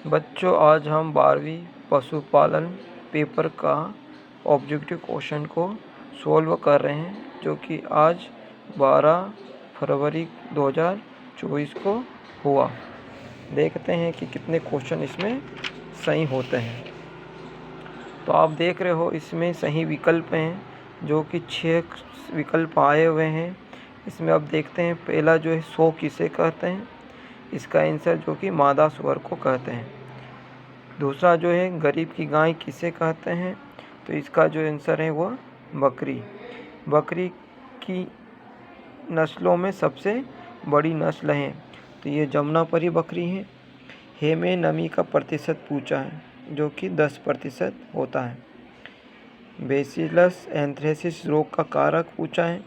बच्चों, आज हम 12वीं पशुपालन पेपर का ऑब्जेक्टिव क्वेश्चन को सॉल्व कर रहे हैं, जो कि आज 12 फरवरी 2024 को हुआ। देखते हैं कि कितने क्वेश्चन इसमें सही होते हैं। तो आप देख रहे हो इसमें सही विकल्प हैं, जो कि 6 विकल्प आए हुए हैं। इसमें अब देखते हैं, पहला जो है 100 किसे कहते हैं, इसका आंसर जो कि मादा सुअर को कहते हैं। दूसरा जो है गरीब की गाय किसे कहते हैं, तो इसका जो आंसर है वह बकरी। बकरी की नस्लों में सबसे बड़ी नस्ल है, तो ये जमुनापरी बकरी है। हे में नमी का प्रतिशत पूछा है, जो कि 10% होता है। बेसिलस एंथ्रेसिस रोग का कारक पूछा है,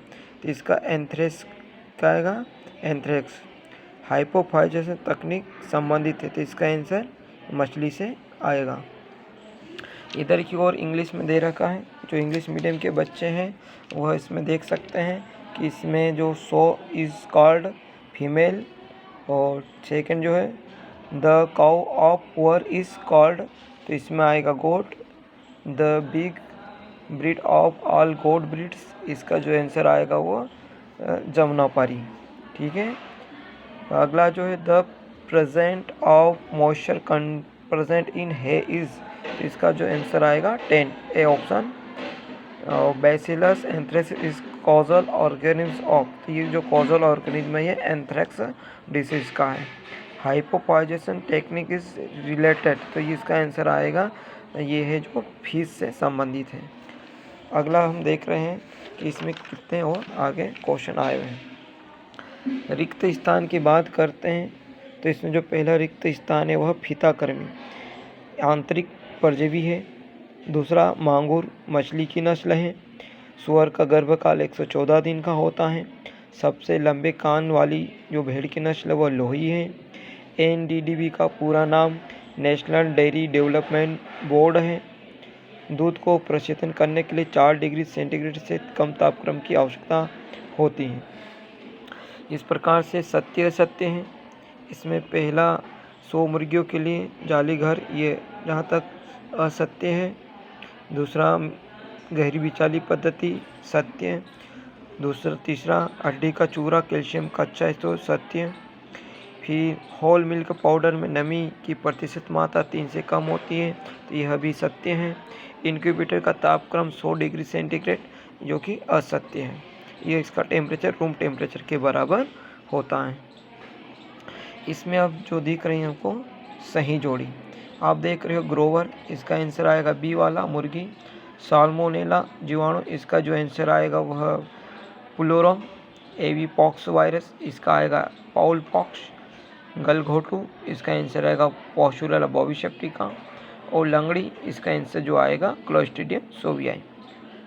तो इसका एंथ्रेक्स क्या आएगा, एंथ्रेक्स। हाइपोफाइजेशन तकनीक संबंधित है, तो इसका आंसर मछली से आएगा। इधर की ओर इंग्लिश में दे रखा है, जो इंग्लिश मीडियम के बच्चे हैं वह इसमें देख सकते हैं कि इसमें जो 100 इज़ कॉल्ड फीमेल, और सेकंड जो है द काउ ऑफ वर इज़ कॉल्ड, तो इसमें आएगा goat. The big breed of all goat breeds, इसका जो आंसर आएगा वो जमुनापारी। ठीक है। अगला जो है the present of moisture present in है इज़, तो इसका जो आंसर आएगा 10, A option. Bacillus anthrax is causal organism of, तो ये जो कॉजल ऑर्गेनिज्म है ये एंथ्रेक्स डिसीज का है। हाइपोफाइजेशन टेक्निक इज रिलेटेड, तो ये इसका आंसर आएगा, ये है जो फिश से संबंधित है। अगला हम देख रहे हैं कि इसमें कितने और आगे क्वेश्चन आए हुए हैं। रिक्त स्थान की बात करते हैं, तो इसमें जो पहला रिक्त स्थान है वह फीताकृमि आंतरिक परजीवी है। दूसरा मांगुर मछली की नस्ल है। सुअर का गर्भकाल 114 दिन का होता है। सबसे लंबे कान वाली जो भेड़ की नस्ल वह लोही है। NDDB का पूरा नाम नेशनल डेयरी डेवलपमेंट बोर्ड है। दूध को प्रशीतन करने के लिए 4 डिग्री सेंटीग्रेड से कम तापक्रम की आवश्यकता होती है। इस प्रकार से सत्य हैं। इसमें पहला 100 मुर्गियों के लिए जाली घर, ये जहाँ तक असत्य है। दूसरा गहरी बिचाली पद्धति सत्य है। तीसरा हड्डी का चूरा कैल्शियम का अच्छा स्रोत सत्य। फिर होल मिल्क पाउडर में नमी की प्रतिशत मात्रा 3 से कम होती है, तो यह भी सत्य है। इंक्यूबेटर का तापक्रम 100 डिग्री सेंटीग्रेड, जो कि असत्य है। यह इसका टेम्परेचर रूम टेम्परेचर के बराबर होता है। इसमें अब जो दिख रही है हमको सही जोड़ी, आप देख रहे हो ग्रोवर, इसका आंसर आएगा बी वाला मुर्गी। साल्मोनेला जीवाणु, इसका जो आंसर आएगा वह पुलोरम। एवी पॉक्स वायरस, इसका आएगा पाउल पॉक्स। गलघोटू, इसका आंसर आएगा पॉस्चुरला बॉविसेप्टिका। और लंगड़ी, इसका आंसर जो आएगा क्लोस्ट्रीडियम सोवियाई।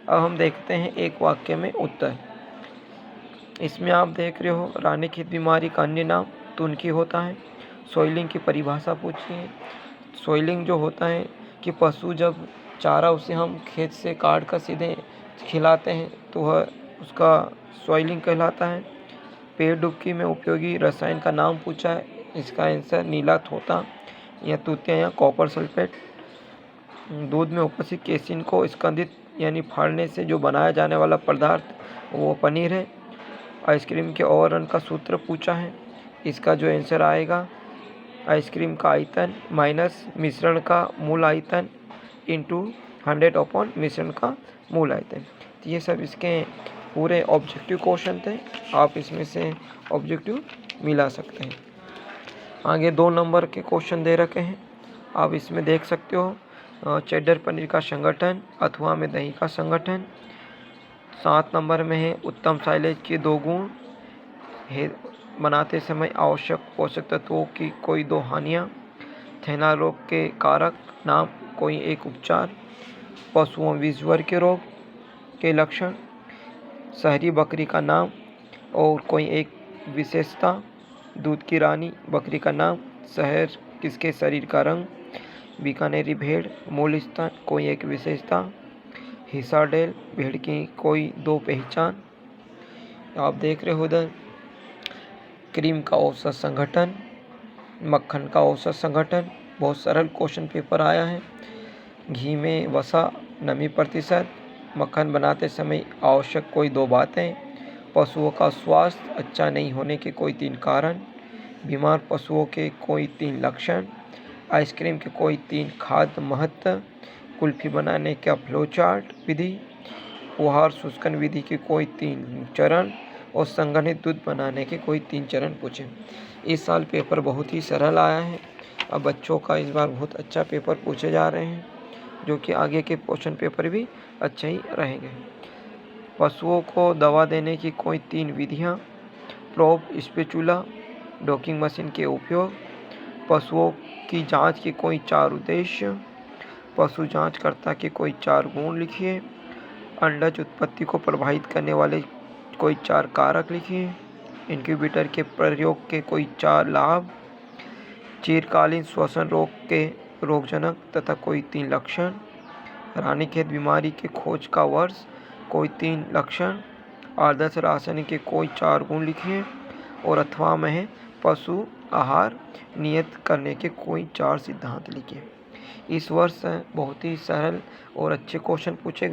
अब हम देखते हैं एक वाक्य में उत्तर। इसमें आप देख रहे हो रानीखेत बीमारी का अन्य नाम तुनकी होता है। सोइलिंग की परिभाषा पूछी है। सोइलिंग जो होता है कि पशु जब चारा उसे हम खेत से काट कर सीधे खिलाते हैं, तो वह उसका सोइलिंग कहलाता है। पेड़ डुबकी में उपयोगी रसायन का नाम पूछा है, इसका आंसर नीला थोथा या तूतिया या कॉपर सल्फेट। दूध में उपस्थित केसिन को स्कंदित यानी फाड़ने से जो बनाया जाने वाला पदार्थ वो पनीर है। आइसक्रीम के ओवररन का सूत्र पूछा है, इसका जो आंसर आएगा आइसक्रीम का आयतन माइनस मिश्रण का मूल आयतन इंटू 100 अपॉन मिश्रण का मूल आयतन। तो ये सब इसके पूरे ऑब्जेक्टिव क्वेश्चन थे, आप इसमें से ऑब्जेक्टिव मिला सकते हैं। आगे 2 नंबर के क्वेश्चन दे रखे हैं, आप इसमें देख सकते हो चेडर पनीर का संगठन, अथवा में दही का संगठन। 7 नंबर में है उत्तम साइलेज के 2 गुण है, बनाते समय आवश्यक पोषक तत्वों की कोई 2 हानियाँ। थैला रोग के कारक नाम कोई एक उपचार। पशुओं विषज्वर के रोग के लक्षण। शहरी बकरी का नाम और कोई एक विशेषता। दूध की रानी बकरी का नाम। शहर किसके शरीर का रंग। बीकानेरी भेड़ मूल स्थान कोई एक विशेषता। हिसाडेल भेड़ की कोई 2 पहचान। आप देख रहे हो उधर क्रीम का औसत संगठन, मक्खन का औसत संगठन, बहुत सरल क्वेश्चन पेपर आया है। घी में वसा, नमी प्रतिशत, मक्खन बनाते समय आवश्यक कोई 2 बातें, पशुओं का स्वास्थ्य अच्छा नहीं होने के कोई 3 कारण, बीमार पशुओं के कोई 3 लक्षण, आइसक्रीम के कोई 3 खाद्य महत्व, कुल्फी बनाने का फ्लो चार्ट विधि, फुहार शुष्कन विधि के कोई 3 चरण और संघनित दूध बनाने के कोई 3 चरण पूछे। इस साल पेपर बहुत ही सरल आया है। अब बच्चों का इस बार बहुत अच्छा पेपर पूछे जा रहे हैं, जो कि आगे के क्वेश्चन पेपर भी अच्छे ही रहेंगे। पशुओं को दवा देने की कोई 3 विधियाँ, प्रोब, स्पेचुला, डॉकिंग मशीन के उपयोग, पशुओं की जांच के कोई 4 उद्देश्य, पशु जांचकर्ता के कोई 4 गुण लिखिए, अंडज उत्पत्ति को प्रभावित करने वाले कोई 4 कारक लिखिए, इंक्यूबेटर के प्रयोग के कोई 4 लाभ, चिरकालीन श्वसन रोग के रोगजनक तथा कोई 3 लक्षण, रानीखेत बीमारी के खोज का वर्ष, कोई 3 लक्षण, आदर्श रासायनिक के कोई 4 गुण लिखिए और अथवा में पशु आहार नियत करने के कोई 4 सिद्धांत लिखिए। इस वर्ष बहुत ही सरल और अच्छे क्वेश्चन पूछे